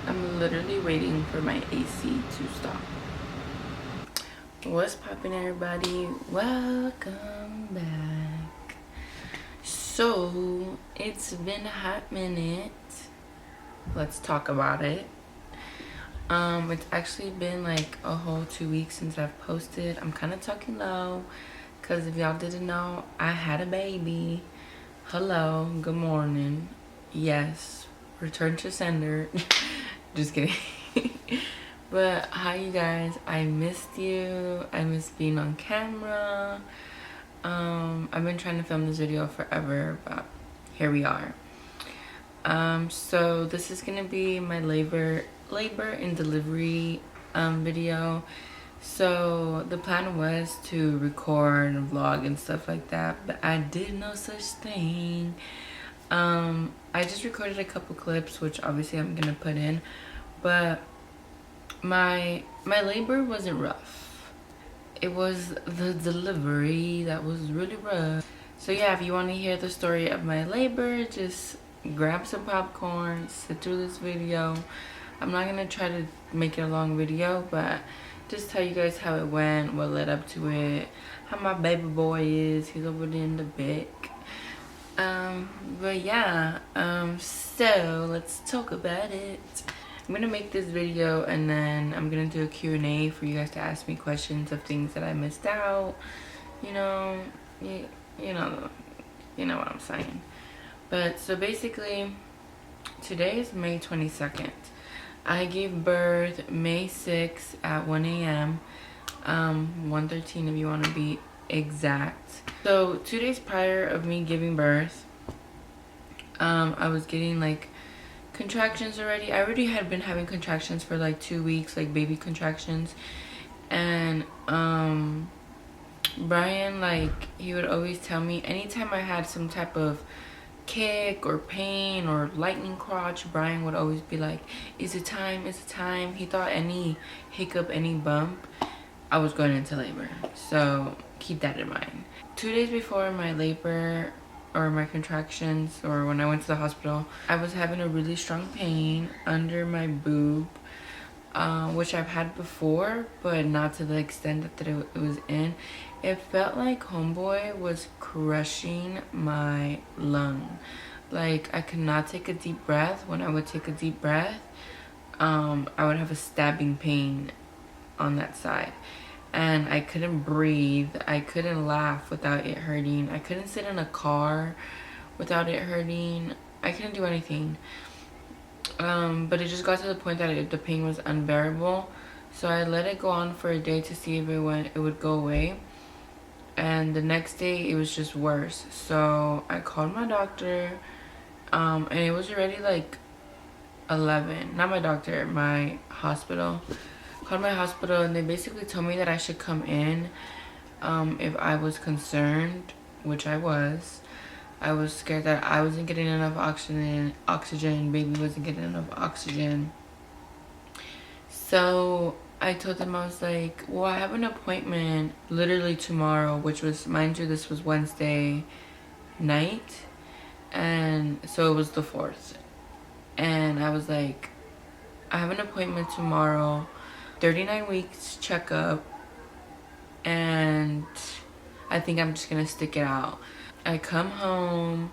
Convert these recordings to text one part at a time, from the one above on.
I'm literally waiting for my AC to stop. What's poppin', everybody? Welcome back. So, it's been a hot minute. Let's talk about it. It's actually been like a whole 2 weeks since I've posted. I'm kind of talking low because if y'all didn't know, I had a baby. Hello, good morning. Yes, return to sender. Just kidding. But hi, you guys. I missed you. I missed being on camera. I've been trying to film this video forever, but here we are. So this is gonna be my labor and delivery video. So the plan was to record and vlog and stuff like that, but I did no such thing. I just recorded a couple clips, which obviously I'm gonna put in, but my labor wasn't rough. It was the delivery that was really rough. So yeah, if you want to hear the story of my labor, just grab some popcorn, sit through this video. I'm not gonna try to make it a long video, but just tell you guys how it went, what led up to it, how my baby boy is. He's over there in the back. But yeah, so let's talk about it. I'm gonna make this video and then I'm gonna do a Q&A for you guys to ask me questions of things that I missed out. You know what I'm saying. But so basically, today is May 22nd. I gave birth May 6th at 1 a.m. 1:13 if you want to be exact. So 2 days prior of me giving birth, I was getting like contractions already. I already had been having contractions for like 2 weeks, like baby contractions. And Brian, like, he would always tell me anytime I had some type of kick or pain or lightning crotch, Brian would always be like, is it time, is it time? He thought any hiccup, any bump, I was going into labor. So keep that in mind. 2 days before my labor or my contractions, or when I went to the hospital, I was having a really strong pain under my boob, which I've had before, but not to the extent that it was in. It felt like homeboy was crushing my lung. Like, I could not take a deep breath. When I would take a deep breath, I would have a stabbing pain on that side. And I couldn't breathe. I couldn't laugh without it hurting. I couldn't sit in a car without it hurting. I couldn't do anything. But it just got to the point that the pain was unbearable. So I let it go on for a day to see if it would go away. And the next day it was just worse. So I called my doctor, and it was already like 11. Not my doctor, my hospital. Called my hospital, and they basically told me that I should come in if I was concerned, which I was. I was scared that I wasn't getting enough oxygen, baby wasn't getting enough oxygen. So I told them, I was like, well, I have an appointment literally tomorrow, which was, mind you, this was Wednesday night. And so it was the 4th. And I was like, I have an appointment tomorrow, 39 weeks checkup, and I think I'm just gonna stick it out. I come home,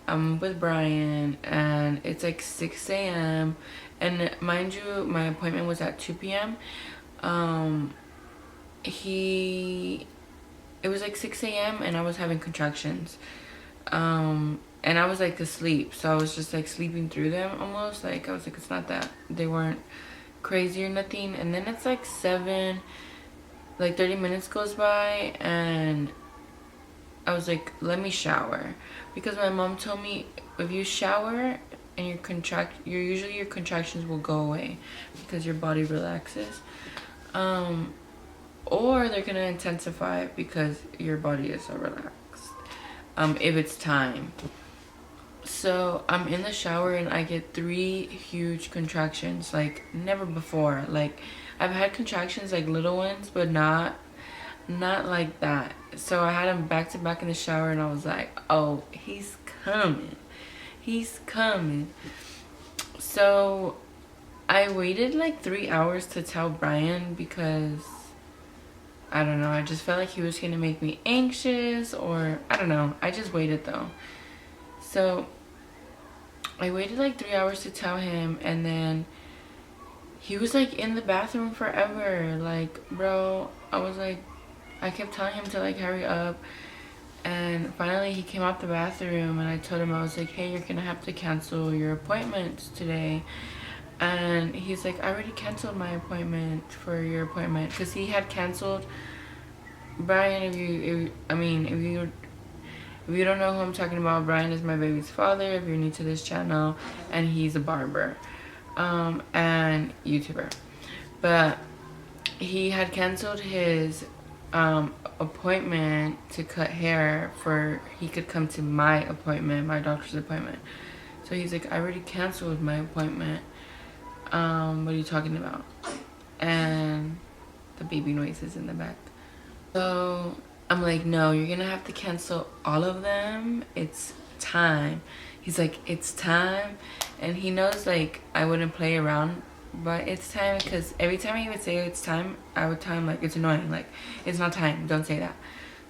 I'm with Brian, and it's like 6 a.m. And mind you, my appointment was at 2 p.m. It was like 6 a.m. and I was having contractions. And I was like asleep, so I was just like sleeping through them almost. Like, I was like, it's not that, they weren't crazy or nothing. And then it's like 7, like 30 minutes goes by, and I was like, let me shower, because my mom told me if you shower and your contractions will go away because your body relaxes, or they're gonna intensify because your body is so relaxed, if it's time. So I'm in the shower and I get 3 huge contractions, like never before. Like, I've had contractions, like little ones, but not like that. So I had him back to back in the shower, and I was like, oh, he's coming. So I waited like 3 hours to tell Brian because I don't know, I just felt like he was gonna make me anxious, or I don't know. I just waited though. So I waited like 3 hours to tell him, and then he was like in the bathroom forever. Like, bro, I was like, I kept telling him to like hurry up. And finally he came out the bathroom, and I told him, I was like, hey, you're gonna have to cancel your appointments today. And he's like, I already canceled my appointment for your appointment, because he had canceled. Brian, if you don't know who I'm talking about, Brian is my baby's father, if you're new to this channel, and he's a barber and YouTuber. But he had canceled his appointment to cut hair for he could come to my appointment, my doctor's appointment. So he's like, I already canceled my appointment. What are you talking about? And the baby noises in the back. So I'm like, no, you're gonna have to cancel all of them. It's time. He's like, it's time. And he knows like I wouldn't play around, but it's time, because every time he would say it's time, I would tell him like, it's annoying, like, it's not time, don't say that.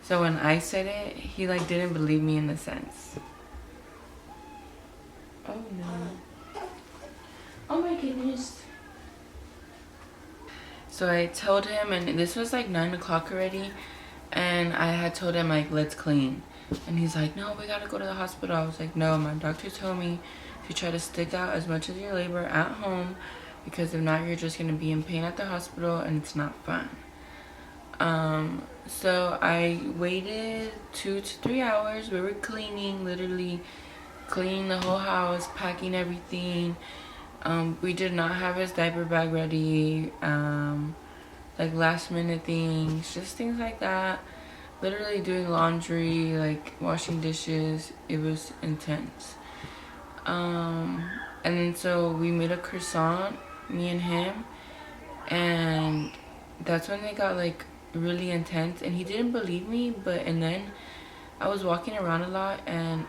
So when I said it, he like didn't believe me in the sense. Oh no. Oh my goodness. So I told him, and this was like 9 o'clock already, and I had told him like, let's clean. And he's like, no, we gotta go to the hospital. I was like, no, my doctor told me to try to stick out as much of your labor at home, because if not, you're just gonna be in pain at the hospital, and it's not fun. So I waited 2 to 3 hours. We were cleaning, literally cleaning the whole house, packing everything. We did not have his diaper bag ready, like last minute things, just things like that. Literally doing laundry, like washing dishes. It was intense. And then so we made a croissant, me and him, and that's when they got like really intense, and he didn't believe me. And then I was walking around a lot, and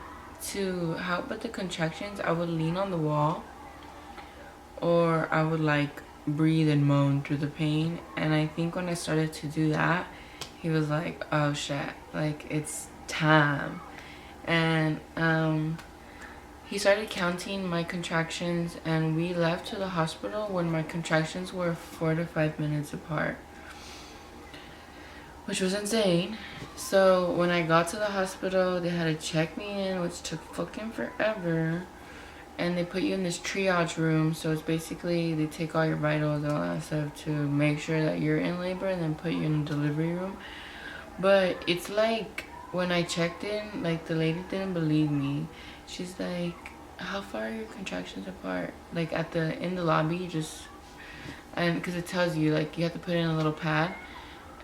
to help with the contractions, I would lean on the wall, or I would like breathe and moan through the pain. And I think when I started to do that, he was like, oh shit, like it's time. And he started counting my contractions, and we left to the hospital when my contractions were 4 to 5 minutes apart, which was insane. So when I got to the hospital, they had to check me in, which took fucking forever. And they put you in this triage room. So it's basically, they take all your vitals and all that stuff to make sure that you're in labor, and then put you in the delivery room. But it's like, when I checked in, like the lady didn't believe me. She's like, how far are your contractions apart? Like in the lobby, and because it tells you, like, you have to put in a little pad.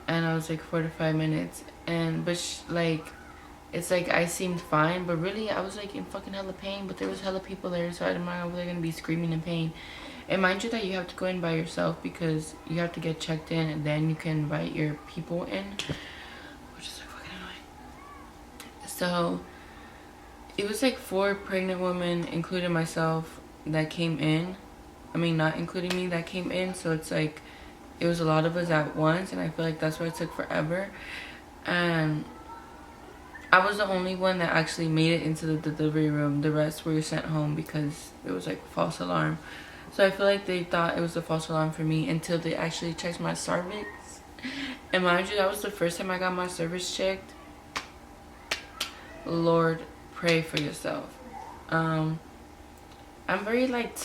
And I was like, 4 to 5 minutes. Like, it's like I seemed fine, but really I was like in fucking hella pain. But there was hella people there, so I'm not over there gonna be screaming in pain. And mind you that you have to go in by yourself, because you have to get checked in, and then you can invite your people in, which is like fucking annoying. So it was like 4 pregnant women, including myself, that came in. I mean, not including me, that came in. So it's like, it was a lot of us at once, and I feel like that's why it took forever. And I was the only one that actually made it into the delivery room. The rest were sent home because it was like false alarm. So I feel like they thought it was a false alarm for me until they actually checked my cervix. And mind you, that was the first time I got my cervix checked. Lord, pray for yourself. I'm very like,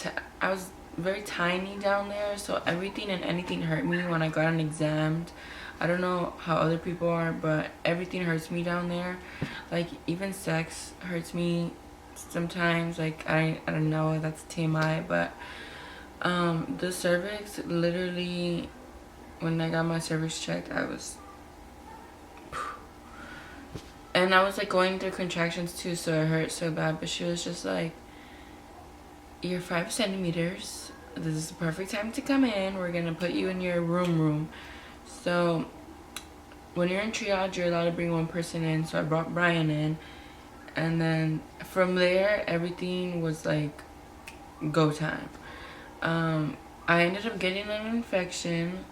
I was very tiny down there, so everything and anything hurt me when I got an exam. I don't know how other people are, but everything hurts me down there. Like, even sex hurts me sometimes. Like, I don't know, that's TMI, but the cervix, literally, when I got my cervix checked, I was like going through contractions too, so it hurt so bad. But she was just like, you're 5 centimeters, this is the perfect time to come in, we're gonna put you in your room. So when you're in triage, you're allowed to bring 1 person in. So I brought Brian in, and then from there everything was like go time. I ended up getting an infection.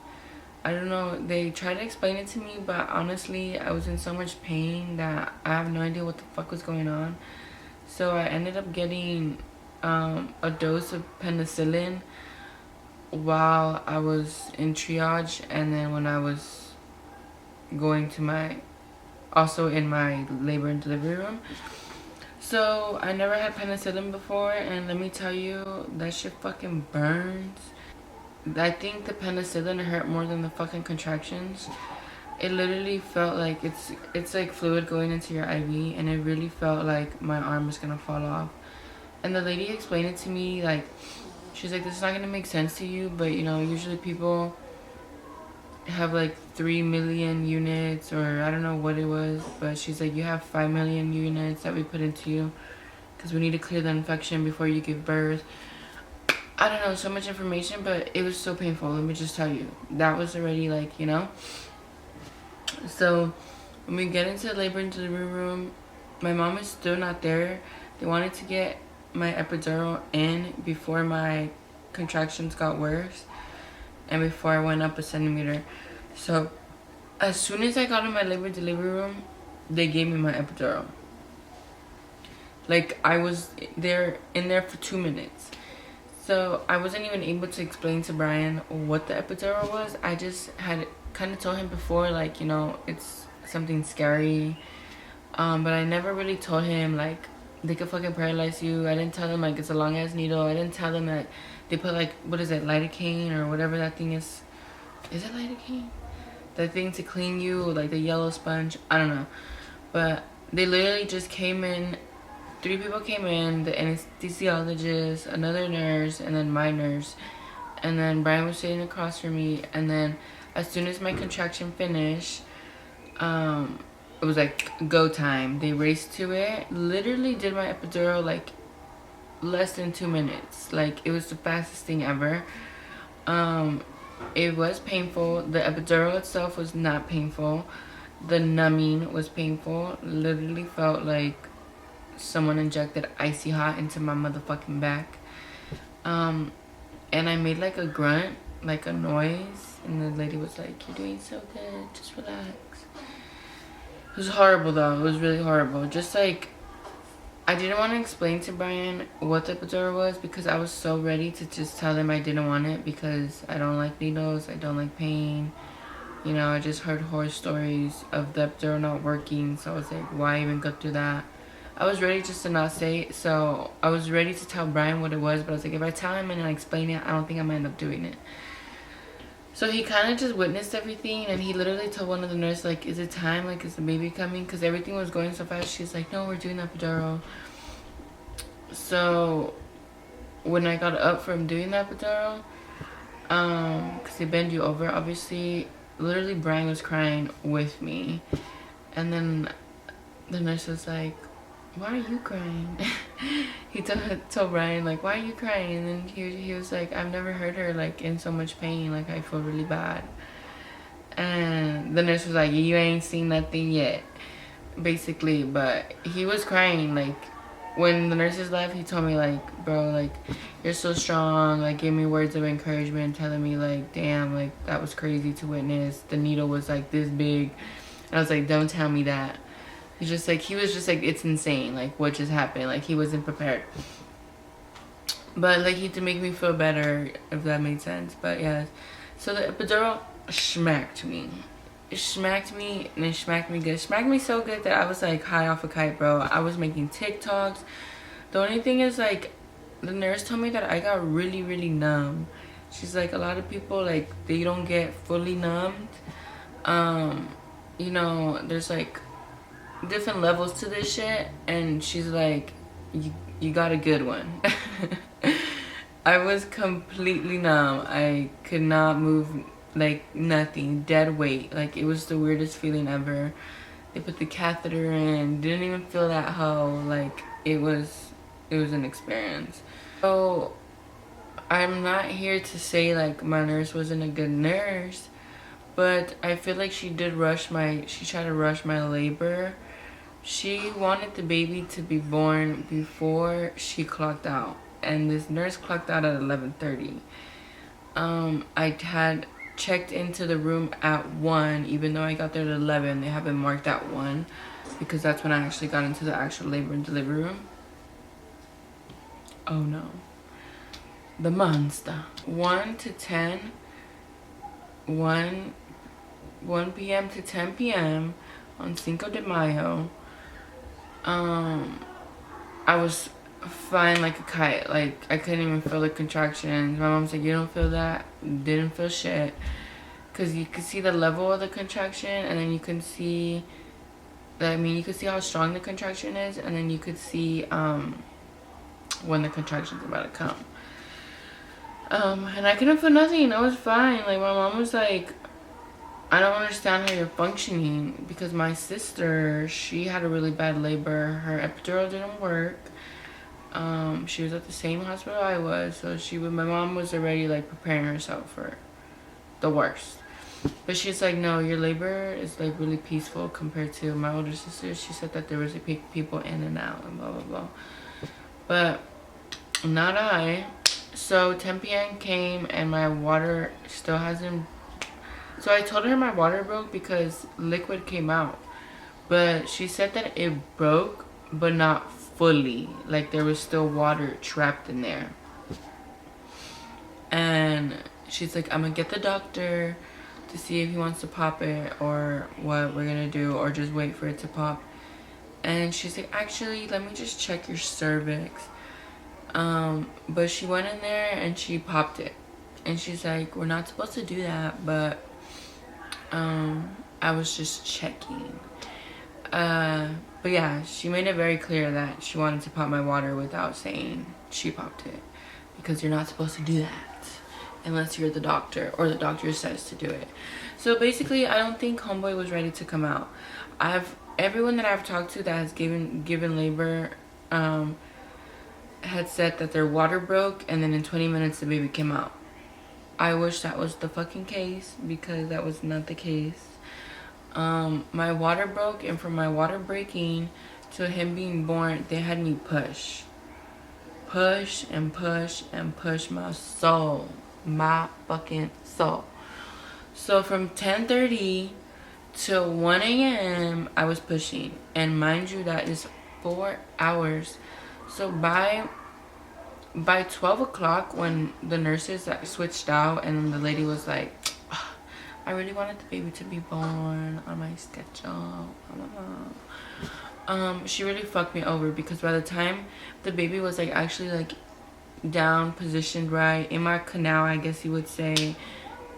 I don't know, they tried to explain it to me, but honestly, I was in so much pain that I have no idea what the fuck was going on. So I ended up getting a dose of penicillin while I was in triage, and then when I was going to my, also in my labor and delivery room. So I never had penicillin before, and let me tell you, that shit fucking burns. I think the penicillin hurt more than the fucking contractions. It literally felt like it's like fluid going into your IV, and it really felt like my arm was gonna fall off. And the lady explained it to me like, she's like, this is not gonna make sense to you, but you know, usually people have like 3 million units, or I don't know what it was, but she's like, you have 5 million units that we put into you because we need to clear the infection before you give birth. I don't know, so much information, but it was so painful. Let me just tell you, that was already like, you know. So when we get into the labor and delivery room, my mom is still not there. They wanted to get my epidural in before my contractions got worse and before I went up a centimeter. So as soon as I got in my labor and delivery room, they gave me my epidural. Like, I was in there for 2 minutes. So I wasn't even able to explain to Brian what the epidural was. I just had kind of told him before, like, you know, it's something scary. But I never really told him, like, they could fucking paralyze you. I didn't tell them, like, it's a long ass needle. I didn't tell them that they put, like, what is it, lidocaine or whatever that thing is. Is it lidocaine? That thing to clean you, like the yellow sponge. I don't know. But they literally just came in. 3 people came in, the anesthesiologist, another nurse, and then my nurse. And then Brian was sitting across from me. And then as soon as my contraction finished, it was like go time. They raced to it. Literally did my epidural like less than 2 minutes. Like, it was the fastest thing ever. It was painful. The epidural itself was not painful. The numbing was painful. Literally felt like someone injected icy hot into my motherfucking back. And I made like a grunt, like a noise, and the lady was like, you're doing so good, just relax. It was horrible though. It was really horrible. Just like, I didn't want to explain to Brian what the epidural was because I was so ready to just tell him I didn't want it because I don't like needles, I don't like pain. You know, I just heard horror stories of the epidural not working, so I was like, why even go through that? I was ready just to not say it, so I was ready to tell Brian what it was, but I was like, if I tell him and I explain it, I don't think I might end up doing it. So he kind of just witnessed everything, and he literally told one of the nurses, like, is it time? Like, is the baby coming? Because everything was going so fast. She's like, no, we're doing the epidural. So when I got up from doing the epidural, because they bend you over, obviously, literally Brian was crying with me. And then the nurse was like, why are you crying? He told Brian, like, why are you crying? And then he was like, I've never heard her, like, in so much pain. Like, I feel really bad. And the nurse was like, you ain't seen nothing yet, basically. But he was crying. Like, when the nurses left, he told me, like, bro, like, you're so strong. Like, gave me words of encouragement, telling me, like, damn, like, that was crazy to witness. The needle was, like, this big. And I was like, don't tell me that. He was just like, it's insane, like, what just happened. Like, he wasn't prepared. But, like, he did make me feel better, if that made sense. But, yeah. So, the epidural smacked me. It smacked me, and it smacked me good. It smacked me so good that I was, like, high off a kite, bro. I was making TikToks. The only thing is, like, the nurse told me that I got really, really numb. She's like, a lot of people, like, they don't get fully numbed. You know, there's, like, different levels to this shit, and she's like, you got a good one. I was completely numb. I could not move, like, nothing, dead weight. Like, it was the weirdest feeling ever. They put the catheter in, didn't even feel that hoe. Like, it was an experience. So I'm not here to say, like, my nurse wasn't a good nurse, but I feel like she tried to rush my labor. She wanted the baby to be born before she clocked out. And this nurse clocked out at 11:30. I had checked into the room at 1, even though I got there at 11. They have it marked at 1 because that's when I actually got into the actual labor and delivery room. Oh no. The monster. 1 to 10. 1 p.m. to 10 p.m. on Cinco de Mayo. I was fine like a kite. Like, I couldn't even feel the contractions. My mom's like, you don't feel that? Didn't feel shit. Because you could see the level of the contraction, and then you can see, you could see how strong the contraction is, and then you could see when the contraction's about to come. And I couldn't feel nothing. I was fine. Like, my mom was like, I don't understand how you're functioning, because my sister, she had a really bad labor. Her epidural didn't work. She was at the same hospital I was, so my mom was already like preparing herself for the worst. But she's like, no, your labor is like really peaceful compared to my older sister. She said that there was like people in and out and blah blah blah. But not I. So 10 p.m. came and my water still hasn't. So I told her my water broke because liquid came out. But she said that it broke, but not fully. Like, there was still water trapped in there. And she's like, I'm gonna get the doctor to see if he wants to pop it or what we're gonna do, or just wait for it to pop. And she's like, actually, let me just check your cervix. But she went in there and she popped it. And she's like, we're not supposed to do that, but I was just checking. But yeah, she made it very clear that she wanted to pop my water without saying she popped it, because you're not supposed to do that unless you're the doctor or the doctor says to do it. So basically, I don't think homeboy was ready to come out. Everyone that I've talked to that has given labor had said that their water broke, and then in 20 minutes the baby came out. I wish that was the fucking case, because that was not the case. My water broke, and from my water breaking to him being born, they had me push and push and push my fucking soul. So from 10:30 till 1 a.m. I was pushing, and mind you, that is 4 hours. So by 12 o'clock, when the nurses switched out, and the lady was like, I really wanted the baby to be born on my schedule. She really fucked me over, because by the time the baby was like actually like down, positioned right in my canal, I guess you would say,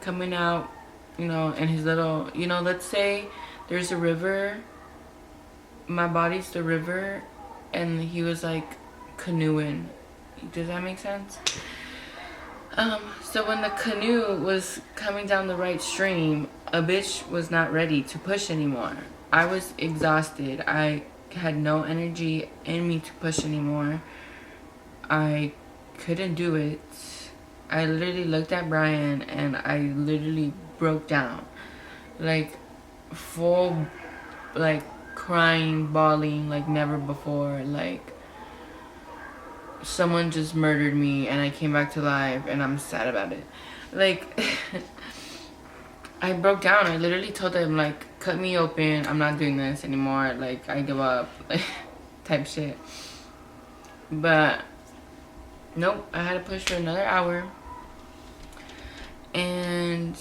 coming out, you know, in his little, you know, let's say there's a river, my body's the river, and he was like canoeing. Does that make sense? So when the canoe was coming down the right stream, a bitch was not ready to push anymore. I was exhausted. I had no energy in me to push anymore. I couldn't do it. I literally looked at Brian and I literally broke down. Like, full, like, crying, bawling like never before. Like, someone just murdered me and I came back to life, and I'm sad about it. Like, I broke down. I literally told them, like, cut me open. I'm not doing this anymore. Like, I give up. Like, type shit. But nope, I had to push for another hour. And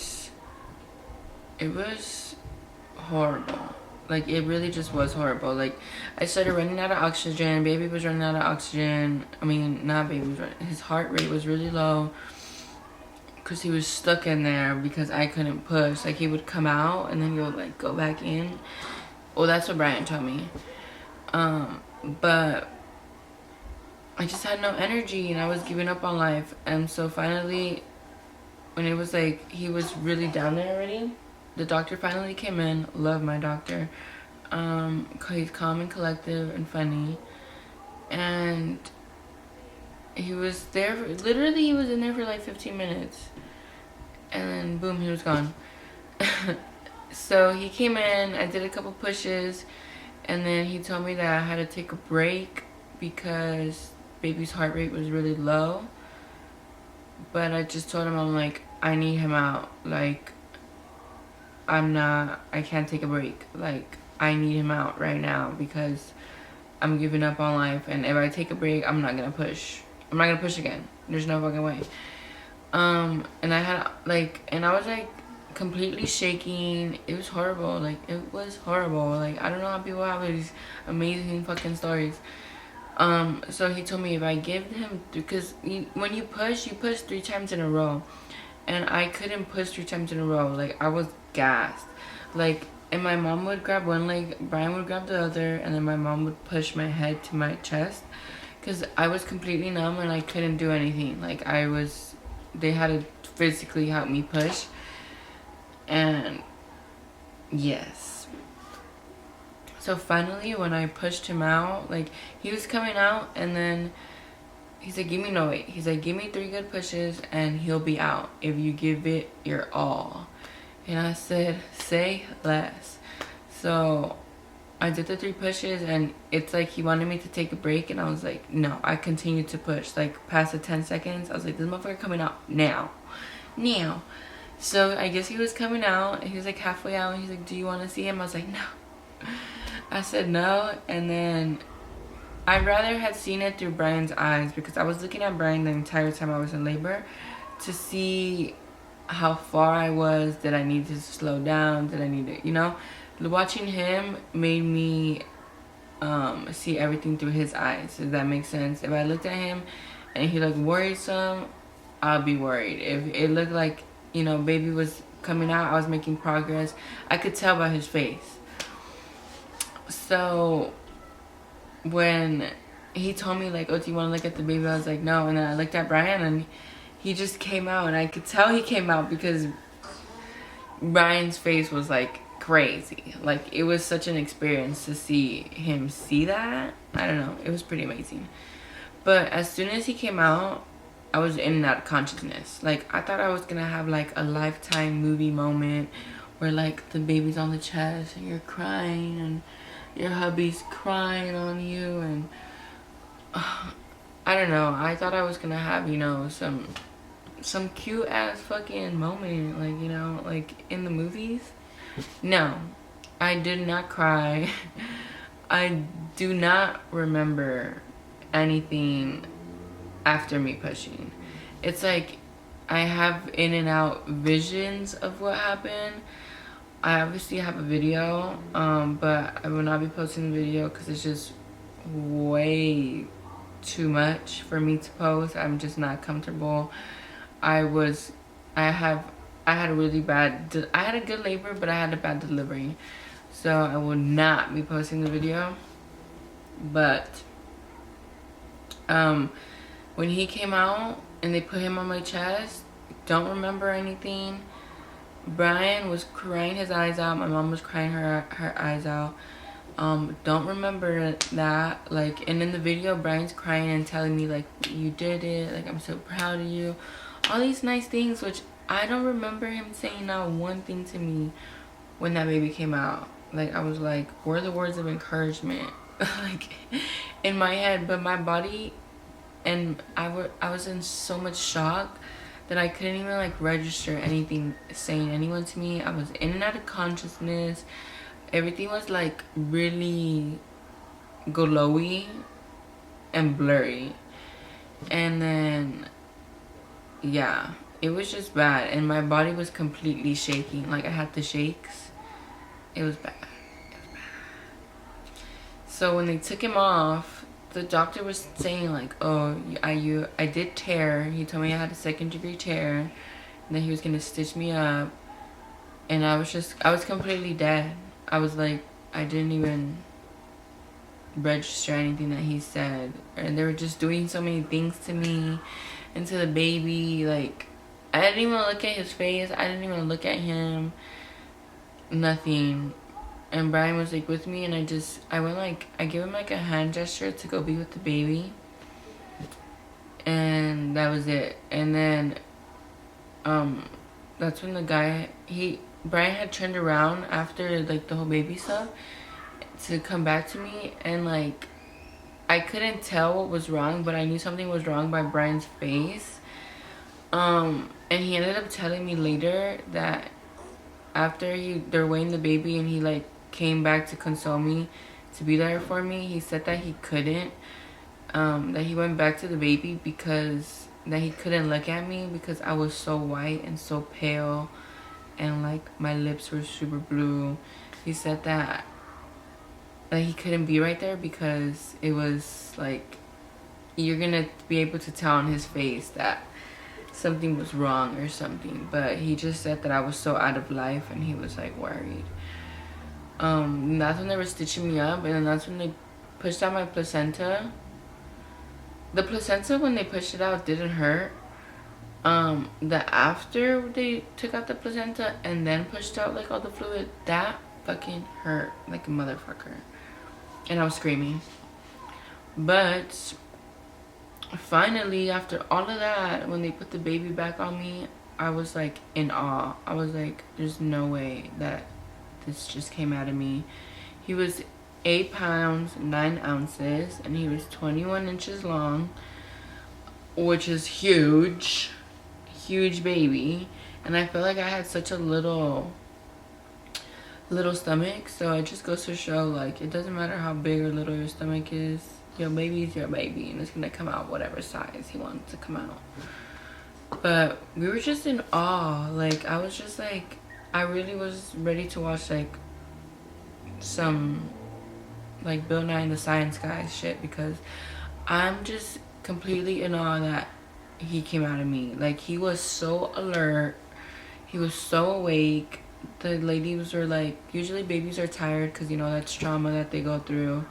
it was horrible. Like, it really just was horrible. Like, I started running out of oxygen. Baby was running out of oxygen. I mean, not baby was running. His heart rate was really low, because he was stuck in there because I couldn't push. Like, he would come out and then he would, like, go back in. Well, that's what Brian told me. But I just had no energy, and I was giving up on life. And so finally, when it was like he was really down there already, the doctor finally came in. Love my doctor. He's calm and collective and funny. And he was there, literally he was in there for like 15 minutes. And then boom, he was gone. So he came in, I did a couple pushes, and then he told me that I had to take a break because baby's heart rate was really low. But I just told him, I'm like, I need him out. Like, I can't take a break. Like, I need him out right now because I'm giving up on life. And if I take a break, I'm not gonna push. I'm not gonna push again. There's no fucking way. And I had, like, and I was, like, completely shaking. It was horrible. Like, it was horrible. Like, I don't know how people have these amazing fucking stories. So he told me if I give him, because when you push 3 times in a row. And I couldn't push 3 times in a row. Like, I was gassed. Like, and my mom would grab one leg, Brian would grab the other, and then my mom would push my head to my chest. Because I was completely numb and I couldn't do anything. Like, they had to physically help me push. And, yes. So finally, when I pushed him out, like, he was coming out, and then he's like, he's like, give me 3 good pushes and he'll be out if you give it your all. And I said, say less. So I did the 3 pushes, and it's like he wanted me to take a break, and I was like, no. I continued to push, like, past the 10 seconds. I was like, this motherfucker coming out now. So I guess he was coming out, and he was like halfway out, and he's like, do you want to see him? I was like, no. I said no, and then I'd rather had seen it through Brian's eyes, because I was looking at Brian the entire time I was in labor to see how far I was. Did I need to slow down? Did I need to, you know? Watching him made me see everything through his eyes. Does that make sense? If I looked at him and he looked worrisome, I'll be worried. If it looked like, you know, baby was coming out, I was making progress, I could tell by his face. So when he told me, like, oh, do you want to look at the baby? I was like, no. And then I looked at Brian, and he just came out, and I could tell he came out because Brian's face was like crazy. Like, it was such an experience to see him see that. I don't know, it was pretty amazing. But as soon as he came out, I was in that consciousness. Like, I thought I was gonna have like a Lifetime movie moment where, like, the baby's on the chest and you're crying and your hubby's crying on you, and I don't know, I thought I was gonna have, you know, some cute ass fucking moment, like, you know, like in the movies. No, I did not cry. I do not remember anything after me pushing. It's like I have in and out visions of what happened. I obviously have a video, but I will not be posting the video because it's just way too much for me to post. I'm just not comfortable. I had a really bad, I had a good labor, but I had a bad delivery. So I will not be posting the video. But when he came out and they put him on my chest, don't remember anything. Brian was crying his eyes out. My mom was crying her eyes out. Don't remember that. Like, and in the video, Brian's crying and telling me, like, you did it. Like, I'm so proud of you. All these nice things, which I don't remember him saying not one thing to me when that baby came out. Like, I was like, where are the words of encouragement? Like, in my head. But my body, and I was in so much shock that I couldn't even, like, register anything saying anyone to me. I was in and out of consciousness. Everything was, like, really glowy and blurry. And then, yeah, it was just bad. And my body was completely shaking. Like, I had the shakes. It was bad. So when they took him off, the doctor was saying, like, oh, I did tear. He told me I had a 2nd-degree tear, and that he was gonna stitch me up. And I was completely dead. I was like, I didn't even register anything that he said. And they were just doing so many things to me and to the baby. Like, I didn't even look at his face. I didn't even look at him. Nothing. And Brian was, like, with me, and I went, like, I gave him, like, a hand gesture to go be with the baby. And that was it. And then, that's when the guy, Brian had turned around after, like, the whole baby stuff to come back to me. And, like, I couldn't tell what was wrong, but I knew something was wrong by Brian's face. And he ended up telling me later that after they're weighing the baby and he like came back to console me, to be there for me, he said that he couldn't, that he went back to the baby because that he couldn't look at me because I was so white and so pale and like my lips were super blue. He said that he couldn't be right there because it was like you're gonna be able to tell on his face that something was wrong or something. But he just said that I was so out of life and he was like worried. That's when they were stitching me up, and then that's when they pushed out my placenta. The placenta, when they pushed it out, didn't hurt. The after they took out the placenta and then pushed out like all the fluid, that fucking hurt like a motherfucker. And I was screaming. But finally, after all of that, when they put the baby back on me, I was like in awe. I was like, there's no way that this just came out of me. He was 8 pounds 9 ounces and he was 21 inches long, which is huge baby. And I felt like I had such a little stomach, so it just goes to show, like, it doesn't matter how big or little your stomach is, your baby's your baby and it's gonna come out whatever size he wants to come out. But we were just in awe. Like, I was just like, I really was ready to watch like some like Bill Nye and the Science Guy shit, because I'm just completely in awe that he came out of me. Like, he was so alert, he was so awake. The ladies were like, usually babies are tired because, you know, that's trauma that they go through.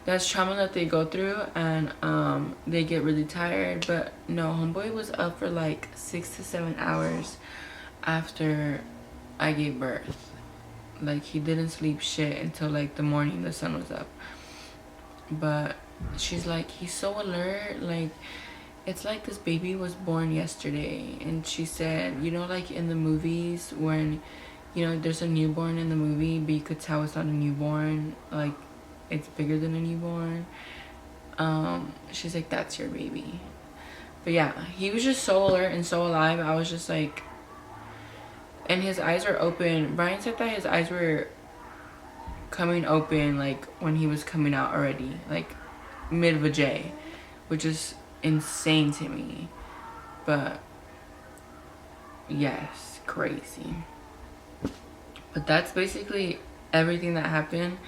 That's trauma that they go through, and they get really tired. But no, homeboy was up for like 6 to 7 hours after I gave birth. Like, he didn't sleep shit until like the morning the sun was up. But she's like, he's so alert, like it's like this baby was born yesterday. And she said, you know, like in the movies when, you know, there's a newborn in the movie but you could tell it's not a newborn, like it's bigger than a newborn. She's like, that's your baby. But yeah, he was just so alert and so alive. I was just like, and his eyes were open. Brian said that his eyes were coming open like when he was coming out already, like mid-vajay, which is insane to me. But yes, crazy. But that's basically everything that happened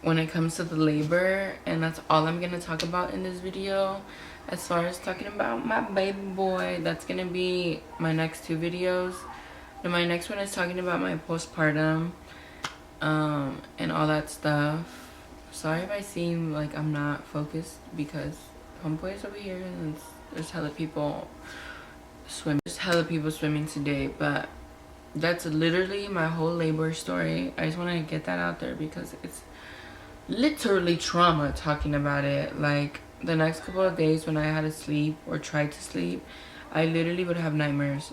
when it comes to the labor, and that's all I'm gonna talk about in this video. As far as talking about my baby boy, that's gonna be my next 2 videos. And my next one is talking about my postpartum and all that stuff. Sorry if I seem like I'm not focused, because homeboy's over here and there's hella people swimming. There's hella people swimming today. But that's literally my whole labor story. I just want to get that out there because it's literally trauma talking about it. Like, the next couple of days when I had to sleep or tried to sleep, I literally would have nightmares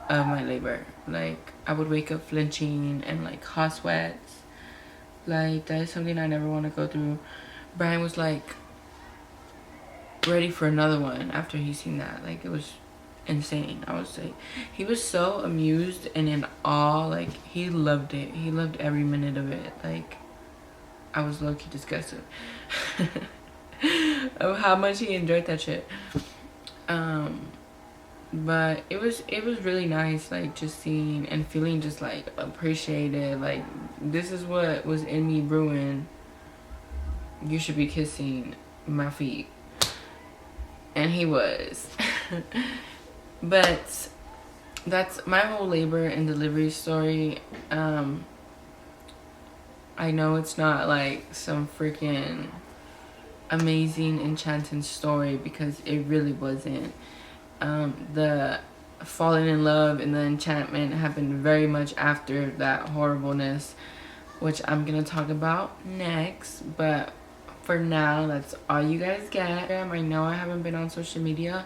of my labor. Like, I would wake up flinching and like hot sweats. Like, that is something I never want to go through. Brian was like ready for another one after he seen that. Like, it was insane. I would say he was so amused and in awe. Like, he loved it. He loved every minute of it. Like, I was low-key disgusted of how much he enjoyed that shit. But it was really nice, like, just seeing and feeling just like appreciated. Like, this is what was in me brewing. You should be kissing my feet. And he was. But that's my whole labor and delivery story. I know it's not like some freaking amazing enchanting story, because it really wasn't. The falling in love and the enchantment happened very much after that horribleness, which I'm gonna talk about next. But for now, that's all you guys get. I know I haven't been on social media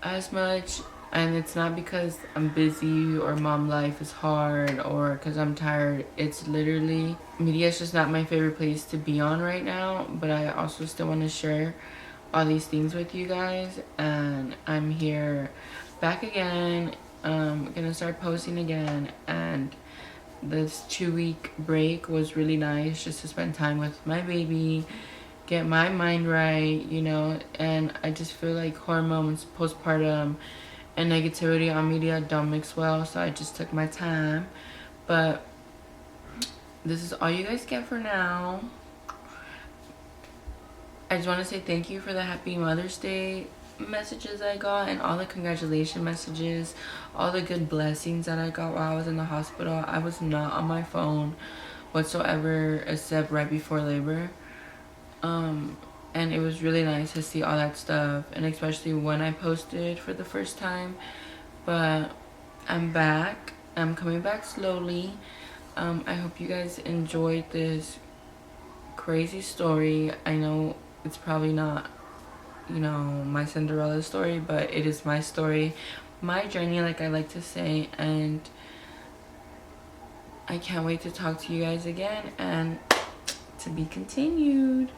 as much, and it's not because I'm busy or mom life is hard or because I'm tired. It's literally, media is just not my favorite place to be on right now. But I also still want to share all these things with you guys, and I'm here back again. Gonna start posting again, and this 2-week break was really nice just to spend time with my baby, get my mind right, you know. And I just feel like hormones, postpartum, and negativity on media don't mix well, so I just took my time. But this is all you guys get for now. I just want to say thank you for the happy Mother's Day messages I got, and all the congratulation messages, all the good blessings that I got while I was in the hospital. I was not on my phone whatsoever except right before labor. And it was really nice to see all that stuff, and especially when I posted for the first time. But I'm back. I'm coming back slowly. I hope you guys enjoyed this crazy story. I know it's probably not, you know, my Cinderella story, but it is my story, my journey, like I like to say. And I can't wait to talk to you guys again, and to be continued.